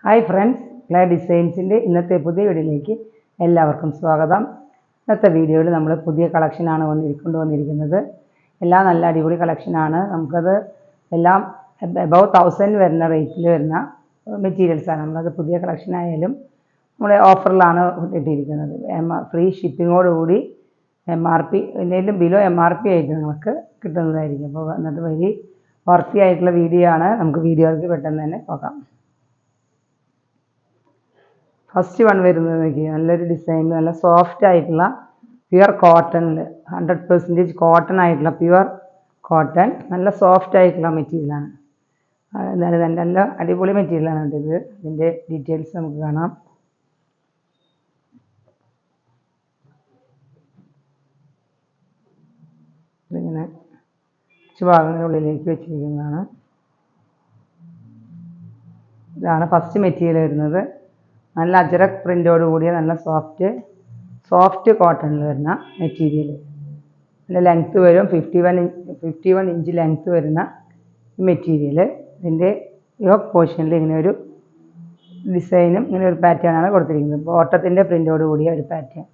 Hi friends, clay ഡിസൈൻസിൻ്റെ ഇന്നത്തെ പുതിയ വീഡിയോയിലേക്ക് എല്ലാവർക്കും സ്വാഗതം. ഇന്നത്തെ വീഡിയോയിൽ നമ്മൾ പുതിയ കളക്ഷനാണ് കൊണ്ടുവന്നിരിക്കുന്നത്. എല്ലാം നല്ല അടിപൊളി കളക്ഷനാണ്. നമുക്കത് എല്ലാം എബവ് 1000 വരുന്ന റേറ്റിൽ വരുന്ന മെറ്റീരിയൽസാണ്. നമ്മളത് പുതിയ കളക്ഷനായാലും നമ്മുടെ ഓഫറിലാണ് ഇട്ടിരിക്കുന്നത്. ഫ്രീ ഷിപ്പിങ്ങോടുകൂടി MRP എന്തെങ്കിലും ബിലോ MRP ആയിട്ട് നിങ്ങൾക്ക് കിട്ടുന്നതായിരിക്കും. അപ്പോൾ എന്നിട്ട് വലിയ വർത്തി ആയിട്ടുള്ള വീഡിയോ ആണ്. നമുക്ക് വീഡിയോയ്ക്ക് പെട്ടെന്ന് തന്നെ നോക്കാം. ഫസ്റ്റ് വൺ വരുന്നത് നോക്കി, നല്ലൊരു ഡിസൈൻ, നല്ല സോഫ്റ്റ് ആയിട്ടുള്ള പ്യുവർ കോട്ടണിൽ 100% കോട്ടൺ ആയിട്ടുള്ള പ്യുവർ കോട്ടൺ, നല്ല സോഫ്റ്റ് ആയിട്ടുള്ള മെറ്റീരിയലാണ്. എന്നാലും നല്ല അടിപൊളി മെറ്റീരിയലാണ് ഇത്. ഇതിൻ്റെ ഡീറ്റെയിൽസ് നമുക്ക് കാണാം. ഇതിങ്ങനെ കുറച്ച് ഭാഗങ്ങളുള്ളിലേക്ക് വെച്ചിരിക്കുന്നതാണ്. ഇതാണ് ഫസ്റ്റ് മെറ്റീരിയൽ വരുന്നത്. നല്ല അജറക് പ്രിൻ്റോട് കൂടിയ നല്ല സോഫ്റ്റ് കോട്ടണിൽ വരുന്ന മെറ്റീരിയൽ. നല്ല ലെങ്ത്ത് വരും, 51 ഇഞ്ച് ലെങ്ത്ത് വരുന്ന മെറ്റീരിയൽ. ഇതിൻ്റെ യോക്ക് പോർഷനിൽ ഇങ്ങനെ ഒരു ഡിസൈനും ഇങ്ങനെ ഒരു പാറ്റേണാണ് കൊടുത്തിരിക്കുന്നത്. ബോട്ടത്തിൻ്റെ പ്രിൻ്റോട് കൂടിയ ഒരു പാറ്റേൺ,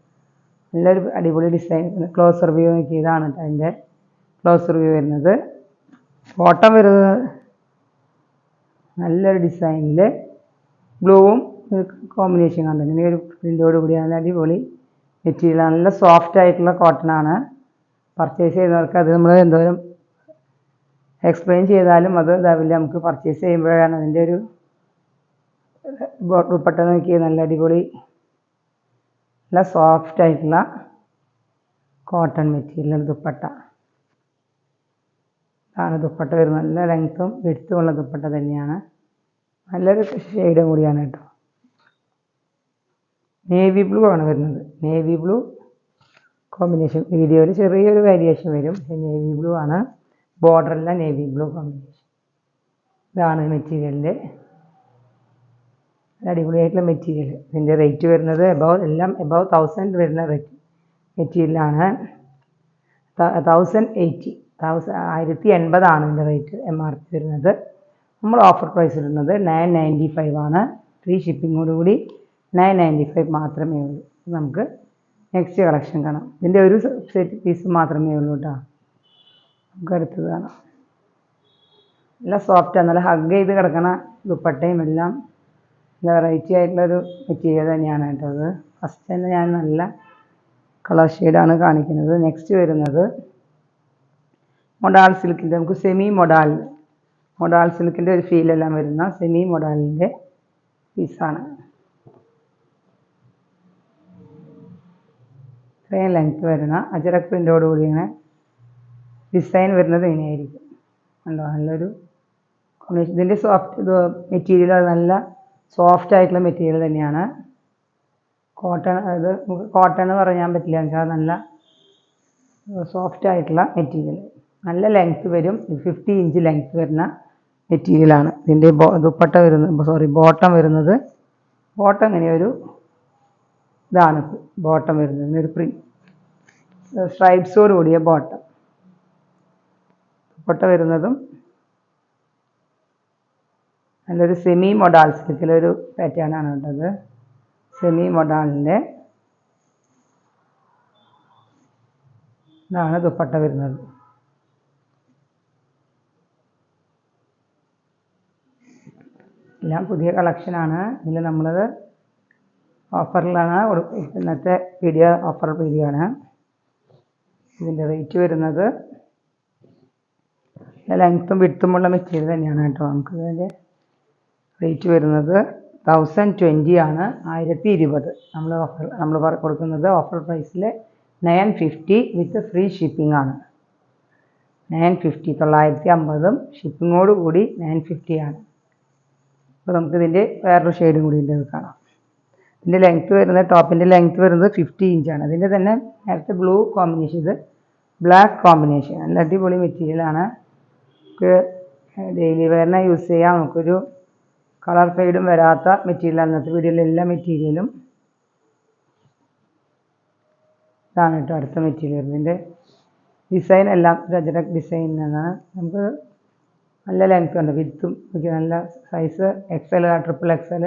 നല്ലൊരു അടിപൊളി ഡിസൈൻ. ക്ലോസ് റിവ്യൂ നോക്കിയതാണ് അതിൻ്റെ ക്ലോസ് റിവ്യൂ വരുന്നത്. ബോട്ടം വരുന്നത് നല്ലൊരു ഡിസൈനിൽ ബ്ലൂവും കോമ്പിനേഷൻ കണ്ടു. ഇങ്ങനെ ഒരു പ്രിൻ്റോട് കൂടി നല്ല അടിപൊളി മെറ്റീരിയൽ, നല്ല സോഫ്റ്റ് ആയിട്ടുള്ള കോട്ടണാണ്. പർച്ചേസ് ചെയ്യുന്നവർക്ക് അത് നമ്മൾ എന്തോരം എക്സ്പ്ലെയിൻ ചെയ്താലും അത് ഇതാവില്ല. നമുക്ക് പർച്ചേസ് ചെയ്യുമ്പോഴാണ് അതിൻ്റെ ഒരു ദുപ്പട്ട നോക്കിയത്. നല്ല അടിപൊളി നല്ല സോഫ്റ്റ് ആയിട്ടുള്ള കോട്ടൺ മെറ്റീരിയൽ ദുപ്പട്ട. ആണ് ദുപ്പട്ട വരുന്നത്. നല്ല ലെങ്ത്തും വിഡ്ത്തുമുള്ള ദുപ്പട്ട തന്നെയാണ്. നല്ലൊരു ഷെയ്ഡും കൂടിയാണ് കേട്ടോ. നേവി ബ്ലൂ ആണ് വരുന്നത്. Navy blue combination. വീഡിയോയിൽ ചെറിയൊരു വേരിയേഷൻ വരും. നേവി ബ്ലൂ ആണ്, ബോർഡറെല്ലാം നേവി ബ്ലൂ കോമ്പിനേഷൻ. ഇതാണ് മെറ്റീരിയലിൻ്റെ അടിപൊളിയായിട്ടുള്ള മെറ്റീരിയൽ. ഇതിൻ്റെ റേറ്റ് വരുന്നത് എബവ് 1000 വരുന്ന റേറ്റ് മെറ്റീരിയലാണ്. 1080 ആണ് ഇതിൻ്റെ റേറ്റ് MRP വരുന്നത്. നമ്മൾ ഓഫർ പ്രൈസ് ഇടുന്നത് 995 ആണ്. ഫ്രീ ഷിപ്പിങ്ങോടുകൂടി 995 മാത്രമേ ഉള്ളൂ. നമുക്ക് നെക്സ്റ്റ് കളക്ഷൻ കാണാം. ഇതിൻ്റെ ഒരു സെറ്റ് പീസ് മാത്രമേ ഉള്ളൂ കേട്ടോ. നമുക്ക് അടുത്തത് കാണാം. നല്ല സോഫ്റ്റാണ്, നല്ല ഹഗ് ചെയ്ത് കിടക്കണ ദുപ്പട്ടയും എല്ലാം നല്ല വെറൈറ്റി ആയിട്ടുള്ളൊരു മെറ്റീരിയൽ തന്നെയാണ് കേട്ടോ. അത് ഫസ്റ്റ് തന്നെ ഞാൻ നല്ല കളർ ഷെയ്ഡാണ് കാണിക്കുന്നത്. നെക്സ്റ്റ് വരുന്നത് മൊഡാൾ സിൽക്കിൻ്റെ, നമുക്ക് സെമി മൊഡാൾ സിൽക്കിൻ്റെ ഒരു ഫീലെല്ലാം വരുന്ന സെമി മൊഡാളിൻ്റെ പീസാണ്. ഇത്രയും ലെങ്ത്ത് വരുന്ന അജറക് പ്രിൻ്റോട് കൂടി ഇങ്ങനെ ഡിസൈൻ വരുന്നത് ഇങ്ങനെയായിരിക്കും. കണ്ടോ, നല്ലൊരു കോമ്പിനേഷൻ. ഇതിൻ്റെ മെറ്റീരിയൽ അത് നല്ല സോഫ്റ്റ് ആയിട്ടുള്ള മെറ്റീരിയൽ തന്നെയാണ്. കോട്ടൺ, അത് നമുക്ക് കോട്ടൺ എന്ന് പറയാൻ പറ്റില്ല, വെച്ചാൽ നല്ല സോഫ്റ്റ് ആയിട്ടുള്ള മെറ്റീരിയൽ. നല്ല ലെങ്ത്ത് വരും. 50 ഇഞ്ച് ലെങ്ത്ത് വരുന്ന മെറ്റീരിയലാണ്. ഇതിൻ്റെ ദുപ്പട്ട വരുന്നത് ബോട്ടം വരുന്നത്. ബോട്ടം ഇങ്ങനെയൊരു ഇതാണ് ബോട്ടം വരുന്നത്. ഒരു സ്ട്രൈപ്സോട് കൂടിയ ബോട്ടം. ദുപ്പട്ട വരുന്നതും നല്ലൊരു സെമി മൊഡാൾ സിൽക്കിലൊരു പാറ്റേൺ ആണ് കേട്ടത്. സെമി മൊഡാളിൻ്റെ ഇതാണ് ദുപ്പട്ട വരുന്നത്. എല്ലാം പുതിയ കളക്ഷനാണ്. ഇതിൽ നമ്മളത് ഓഫറിലാണ്. ഇന്നത്തെ വീഡിയോ ഓഫർ വീഡിയോ ആണ്. ഇതിൻ്റെ റേറ്റ് വരുന്നത് ലെങ്ത്തും വിഡ്ത്തുമുള്ള മെറ്റീരിയൽ തന്നെയാണ് കേട്ടോ. നമുക്ക് ഇതിൻ്റെ റേറ്റ് വരുന്നത് 1020 ആണ്. 1020 നമ്മൾ കൊടുക്കുന്നത് ഓഫർ പ്രൈസിൽ 950 വിത്ത് ഫ്രീ ഷിപ്പിംഗ് ആണ്. 950, 950 ഷിപ്പിങ്ങോട് കൂടി 950 ആണ്. അപ്പോൾ നമുക്കിതിൻ്റെ വേറൊരു ഷെയ്ഡും കൂടി ഉണ്ട്, കാണാം. ഇതിൻ്റെ ലെങ്ത്ത് വരുന്നത്, ടോപ്പിൻ്റെ ലെങ്ത്ത് വരുന്നത് 50 ഇഞ്ചാണ്. അതിൻ്റെ തന്നെ നേരത്തെ ബ്ലൂ കോമ്പിനേഷൻ, ഇത് ബ്ലാക്ക് കോമ്പിനേഷൻ. നല്ല അടിപൊളി മെറ്റീരിയലാണ്. നമുക്ക് ഡെയിലി വെയറിനെ യൂസ് ചെയ്യാം. നമുക്കൊരു കളർ ഫെയ്ഡും വരാത്ത മെറ്റീരിയലാണ്. അന്നത്തെ വീഡിയോയിലെ എല്ലാ മെറ്റീരിയലും ഇതാണ് കേട്ടോ. അടുത്ത മെറ്റീരിയൽ ഇതിൻ്റെ ഡിസൈൻ എല്ലാം അജറക് ഡിസൈനാണ്. നമുക്ക് നല്ല ലെങ്ത് ഉണ്ട്, വിത്തും നല്ല സൈസ് XL, XXL,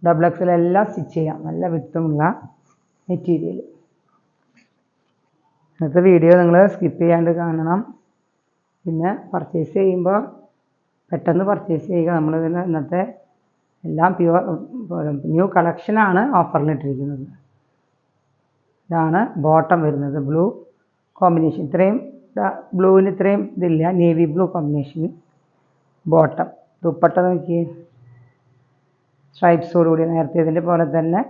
XXL എല്ലാം സ്റ്റിച്ച് ചെയ്യാം. നല്ല വിത്തുമുള്ള മെറ്റീരിയൽ. ഇന്നത്തെ വീഡിയോ നിങ്ങൾ സ്കിപ്പ് ചെയ്യാണ്ട് കാണണം. പിന്നെ പർച്ചേസ് ചെയ്യുമ്പോൾ പെട്ടെന്ന് പർച്ചേസ് ചെയ്യുക. നമ്മൾ ഇന്നത്തെ എല്ലാം ന്യൂ കളക്ഷനാണ് ഓഫറിലിട്ടിരിക്കുന്നത്. ഇതാണ് ബോട്ടം വരുന്നത്, ബ്ലൂ കോമ്പിനേഷൻ. ഇത്രയും ബ്ലൂവിന് ഇത്രയും ഇതില്ല, navy blue combination bottom. Dupatta നോക്കി, സ്ട്രൈപ്സോടുകൂടി, നേരത്തെ ഇതിൻ്റെ പോലെ തന്നെ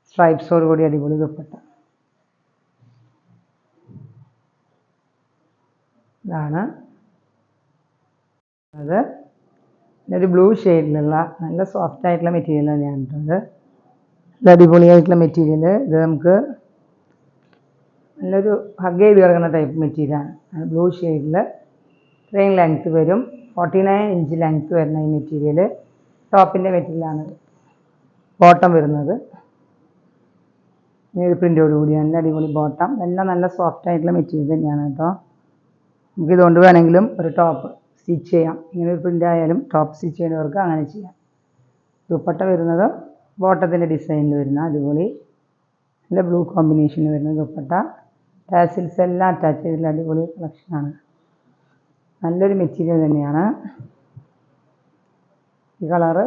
സ്ട്രൈപ്സോടുകൂടി അടിപൊളി ദുപ്പട്ട. ഇതാണ് അത്. ഒരു ബ്ലൂ ഷെയ്ഡിലുള്ള നല്ല സോഫ്റ്റ് ആയിട്ടുള്ള മെറ്റീരിയൽ തന്നെയാണ് ഇട്ടത്. നല്ല അടിപൊളിയായിട്ടുള്ള മെറ്റീരിയൽ. ഇത് നമുക്ക് നല്ലൊരു ഹഗ് ചെയ്ത് കിടക്കുന്ന ടൈപ്പ് മെറ്റീരിയലാണ്. ബ്ലൂ ഷെയ്ഡിൽ ഇത്രയും ലെങ്ത്ത് വരും, 49 ഇഞ്ച് ലെങ്ത്ത് വരുന്ന ഈ മെറ്റീരിയൽ ടോപ്പിൻ്റെ മെറ്റീരിയലാണ്. ബോട്ടം വരുന്നത് ഈ ഒരു പ്രിൻ്റോട് കൂടി നല്ല അടിപൊളി ബോട്ടം. എല്ലാം നല്ല സോഫ്റ്റ് ആയിട്ടുള്ള മെറ്റീരിയൽ തന്നെയാണ് കേട്ടോ. നമുക്ക് ഇതുകൊണ്ട് വേണമെങ്കിലും ഒരു ടോപ്പ് സ്റ്റിച്ച് ചെയ്യാം. ഇങ്ങനെ ഒരു പ്രിൻ്റ് ആയാലും ടോപ്പ് സ്റ്റിച്ച് ചെയ്യുന്നവർക്ക് അങ്ങനെ ചെയ്യാം. ദുപ്പട്ട വരുന്നത് ബോട്ടത്തിൻ്റെ ഡിസൈനിൽ വരുന്ന അടിപൊളി നല്ല ബ്ലൂ കോമ്പിനേഷനിൽ വരുന്ന ദുപ്പട്ട. ടാസിൽസ് എല്ലാം അറ്റാച്ച് ചെയ്തിട്ടുള്ള അടിപൊളി കളക്ഷനാണ്. നല്ലൊരു മെറ്റീരിയൽ തന്നെയാണ്. ഈ കളറ്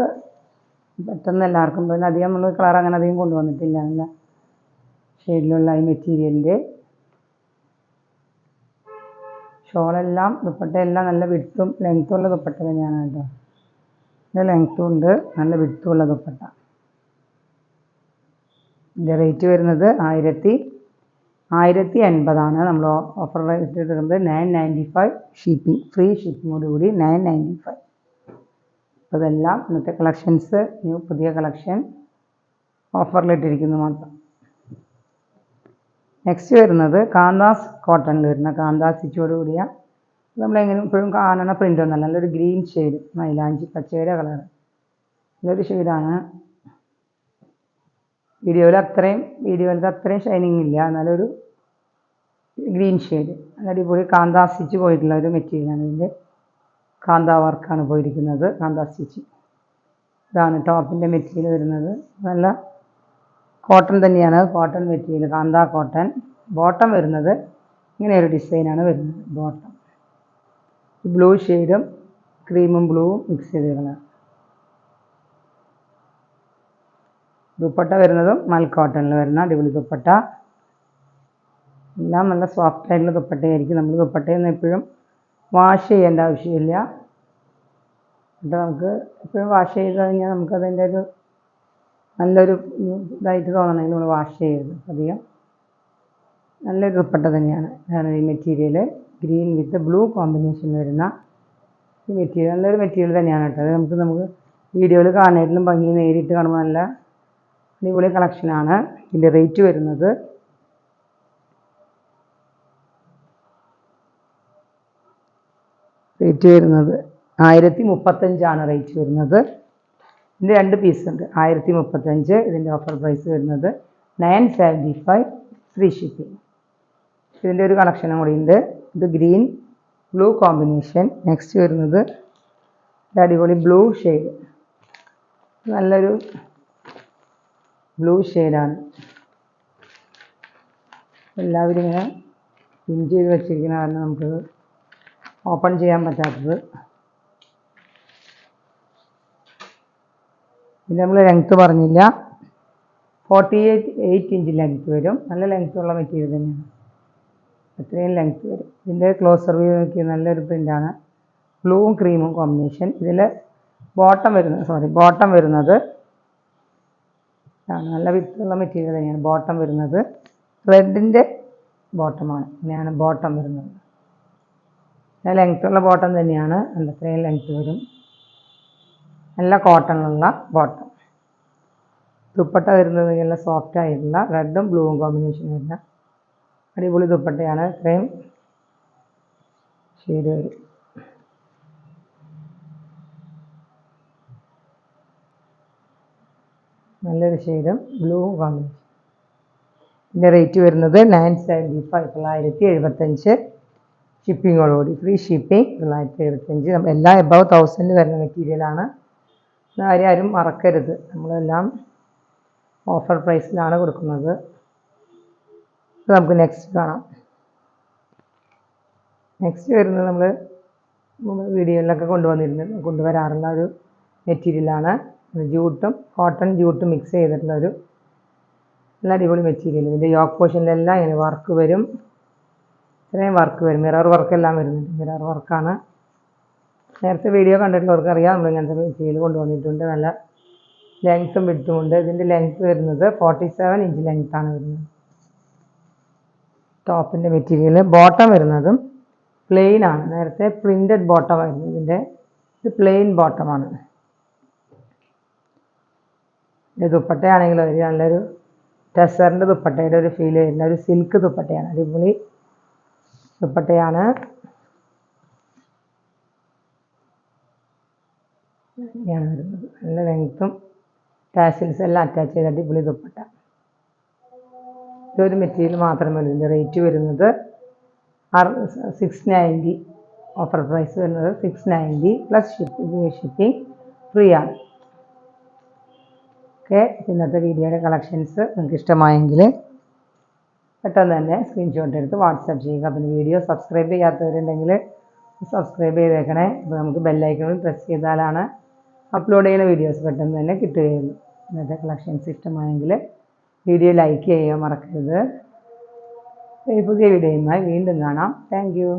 പെട്ടെന്ന് എല്ലാവർക്കും, പിന്നെ അധികം നമ്മൾ കളർ അങ്ങനെ അധികം കൊണ്ടുവന്നിട്ടില്ല. നല്ല ഷെയ്ഡിലുള്ള ഈ മെറ്റീരിയലിൻ്റെ ഷോളെല്ലാം ദുപ്പട്ടയെല്ലാം നല്ല വിടുത്തും ലെങ്ത്തും ഉള്ള ദുപ്പട്ട തന്നെയാണ് കേട്ടോ. നല്ല ലെങ്ത്തും ഉണ്ട്, നല്ല വിടുത്തും ഉള്ള ദുപ്പട്ട. ഇതിൻ്റെ റേറ്റ് വരുന്നത് 1080 നമ്മൾ ഓഫർ റേറ്റ് എടുക്കുന്നത് 995 ഷിപ്പിംഗ്, ഫ്രീ ഷിപ്പിങ്ങോടുകൂടി 995. അപ്പോൾ ഇതെല്ലാം ഇന്നത്തെ കളക്ഷൻസ്, പുതിയ കളക്ഷൻ ഓഫറിലിട്ടിരിക്കുന്നു മാത്രം. നെക്സ്റ്റ് വരുന്നത് കാന്താസ് കോട്ടണിൽ വരുന്ന കാന്താസ് സ്റ്റിച്ചോട് കൂടിയ, നമ്മളെങ്ങനെ ഇപ്പോഴും കാണുന്ന പ്രിൻ്റൊന്നല്ല, നല്ലൊരു ഗ്രീൻ ഷെയ്ഡ്, മൈലാഞ്ചി പച്ചയുടെ കളർ, നല്ലൊരു ഷെയ്ഡാണ്. വീഡിയോയിലത്തെ അത്രയും ഷൈനിങ് ഇല്ല, നല്ലൊരു ഗ്രീൻ ഷെയ്ഡ്, നല്ല അടിപൊളി കാന്താ സ്റ്റിച്ച് പോയിട്ടുള്ള ഒരു മെറ്റീരിയലാണ്. ഇതിൻ്റെ കാന്താ വർക്കാണ് പോയിരിക്കുന്നത്, കാന്താ സ്റ്റിച്ച്. ഇതാണ് ടോപ്പിൻ്റെ മെറ്റീരിയൽ വരുന്നത്. നല്ല കോട്ടൺ തന്നെയാണ്, cotton material, kantha cotton. Bottom വരുന്നത് ഇങ്ങനെ ഒരു ഡിസൈനാണ് വരുന്നത്. ബോട്ടം ബ്ലൂ ഷെയ്ഡും ക്രീമും ബ്ലൂവും മിക്സ് ചെയ്ത് കളർ. ദുപ്പട്ട വരുന്നതും മൽ കോട്ടണിൽ വരുന്ന അടിപൊളി ദുപ്പട്ട. എല്ലാം നല്ല സോഫ്റ്റ് ആയിട്ടുള്ള ദുപ്പട്ടയായിരിക്കും. നമ്മൾ ദുപ്പട്ടയൊന്നും എപ്പോഴും വാഷ് ചെയ്യേണ്ട ആവശ്യമില്ല. എന്നിട്ട് നമുക്ക് എപ്പോഴും വാഷ് ചെയ്ത് കഴിഞ്ഞാൽ നമുക്കതിൻ്റെ ഒരു നല്ലൊരു ഇതായിട്ട് തോന്നണമെങ്കിൽ നമ്മൾ വാഷ് ചെയ്യരുത് അധികം. നല്ലൊരു ദുപ്പട്ട തന്നെയാണ് ഈ മെറ്റീരിയൽ. ഗ്രീൻ വിത്ത് ബ്ലൂ കോമ്പിനേഷൻ വരുന്ന ഈ മെറ്റീരിയൽ നല്ലൊരു മെറ്റീരിയൽ തന്നെയാണ് കേട്ടോ. അത് നമുക്ക് വീഡിയോയിൽ കാണുന്നതിലും ഭംഗി നേരിട്ട് കാണുമ്പോൾ നല്ല അടിപൊളി കളക്ഷനാണ്. ഇതിൻ്റെ റേറ്റ് വരുന്നത് 1035 റേറ്റ് വരുന്നത്. ഇതിൻ്റെ 2 പീസ് ഉണ്ട്, 1035. ഇതിൻ്റെ ഓഫർ പ്രൈസ് വരുന്നത് 975 ഫ്രീ ഷിപ്പിംഗ്. ഇതിൻ്റെ ഒരു കളക്ഷനും കൂടി ഉണ്ട്. ഇത് ഗ്രീൻ ബ്ലൂ കോമ്പിനേഷൻ. നെക്സ്റ്റ് വരുന്നത് അടിപൊളി ബ്ലൂ ഷെയ്ഡ്, നല്ലൊരു ബ്ലൂ ഷെയ്ഡാണ്. എല്ലാവരും ഇങ്ങനെ പിൻ ചെയ്ത് വെച്ചിരിക്കുന്ന കാരണം നമുക്കത് ഓപ്പൺ ചെയ്യാൻ പറ്റാത്തത്. ഇത് നമ്മൾ ലെങ്ത്ത് പറഞ്ഞില്ല, 48 ഇഞ്ച് ലെങ്ത്ത് വരും. നല്ല ലെങ്ത്തുള്ള മെറ്റീരിയൽ തന്നെയാണ്, അത്രയും ലെങ്ത്ത് വരും. ഇതിൻ്റെ ക്ലോസർ വ്യൂ നോക്കി നല്ലൊരു പ്രിൻ്റാണ്, ബ്ലൂവും ക്രീമും കോമ്പിനേഷൻ. ഇതിൽ ബോട്ടം വരുന്നത് നല്ല വിത്തുള്ള മെറ്റീരിയൽ തന്നെയാണ്. ബോട്ടം വരുന്നത് റെഡിൻ്റെ ബോട്ടമാണ്. ഇങ്ങനെയാണ് ബോട്ടം വരുന്നത്. നല്ല ലെങ്ത്തുള്ള ബോട്ടം തന്നെയാണ്, അത്രയും ലെങ്ത്ത് വരും. നല്ല കോട്ടണിലുള്ള ബോട്ടം. ദുപ്പട്ട വരുന്നത് നല്ല സോഫ്റ്റ് ആയിട്ടുള്ള റെഡും ബ്ലൂവും കോമ്പിനേഷൻ വരുന്ന അടിപൊളി ദുപ്പട്ടയാണ്. ഇത്രയും ഷെയ്ഡ് വരും. നല്ലൊരു ഷെയ്ഡും ബ്ലൂവും കോമ്പിനേഷൻ. ഇതിൻ്റെ റേറ്റ് വരുന്നത് 975, 975 ഷിപ്പിങ്ങോടുകൂടി ഫ്രീ ഷിപ്പിംഗ് 975. എല്ലാം എബവ് 1000 വരുന്ന മെറ്റീരിയലാണ്. ആരും മറക്കരുത്, നമ്മളെല്ലാം ഓഫർ പ്രൈസിലാണ് കൊടുക്കുന്നത്. നമുക്ക് നെക്സ്റ്റ് കാണാം. നെക്സ്റ്റ് വരുന്നത് നമ്മൾ വീഡിയോയിലൊക്കെ കൊണ്ടുവരാറുള്ള ഒരു മെറ്റീരിയലാണ്. ജൂട്ടും കോട്ടൺ ജൂട്ടും മിക്സ് ചെയ്തിട്ടുള്ള ഒരു നല്ല അടിപൊളി മെറ്റീരിയൽ. ഇതിൻ്റെ യോക്ക് പോർഷനിലെല്ലാം ഇങ്ങനെ വർക്ക് വരും, ഇത്രയും വർക്ക് വരും, മിറർ വർക്കെല്ലാം വരുന്നുണ്ട്. മിറർ വർക്കാണ്. നേരത്തെ വീഡിയോ കണ്ടിട്ടുള്ളവർക്ക് അറിയാം, നമ്മൾ ഇങ്ങനത്തെ മെറ്റീരിയൽ കൊണ്ടുവന്നിട്ടുണ്ട്. നല്ല ലെങ്ത്തും വിഡ്ത്തും ഉണ്ട്. ഇതിൻ്റെ ലെങ്ത്ത് വരുന്നത് 47 ഇഞ്ച് ലെങ്ത്താണ് വരുന്നത് ടോപ്പിൻ്റെ മെറ്റീരിയൽ. ബോട്ടം വരുന്നതും പ്ലെയിൻ ആണ്. നേരത്തെ പ്രിൻറ്റഡ് ബോട്ടം ആയിരുന്നു ഇതിൻ്റെ, ഇത് പ്ലെയിൻ ബോട്ടമാണ്. ഇത് ദുപ്പട്ടയാണെങ്കിൽ ഒരു നല്ലൊരു ടെസറിൻ്റെ ദുപ്പട്ടയുടെ ഒരു ഫീൽ വരുന്ന ഒരു സിൽക്ക് ദുപ്പട്ടയാണ്. അടിപൊളി ദുപ്പട്ടയാണ്. ഇങ്ങനെയാണ് വരുന്നത്. നല്ല ലെങ്ത്തും ടാസിൽസ് എല്ലാം അറ്റാച്ച് ചെയ്ത അടിപൊളി ദുപ്പട്ട. ഇതൊരു മെറ്റീരിയൽ മാത്രമേ ഉള്ളൂ. ഇതിൻ്റെ റേറ്റ് വരുന്നത് 690. ഓഫർ പ്രൈസ് വരുന്നത് 690 പ്ലസ് ഷിപ്പിംഗ് ഫ്രീ ആണ്. ഓക്കെ, ഇന്നത്തെ വീഡിയോയുടെ കളക്ഷൻസ് നിങ്ങൾക്ക് ഇഷ്ടമായെങ്കിൽ പെട്ടെന്ന് തന്നെ സ്ക്രീൻഷോട്ട് എടുത്ത് വാട്സാപ്പ് ചെയ്യുക. പിന്നെ വീഡിയോ സബ്സ്ക്രൈബ് ചെയ്യാത്തവരുണ്ടെങ്കിൽ സബ്സ്ക്രൈബ് ചെയ്തേക്കണേ. അപ്പോൾ നമുക്ക് ബെല്ലൈക്കണിൽ പ്രസ് ചെയ്താലാണ് അപ്ലോഡ് ചെയ്യുന്ന വീഡിയോസ് പെട്ടെന്ന് തന്നെ കിട്ടുകയുള്ളൂ. ഇന്നത്തെ കളക്ഷൻസ് ഇഷ്ടമായെങ്കിൽ വീഡിയോ ലൈക്ക് ചെയ്യുക മറക്കരുത്. പുതിയ വീഡിയോയുമായി വീണ്ടും കാണാം. Thank you.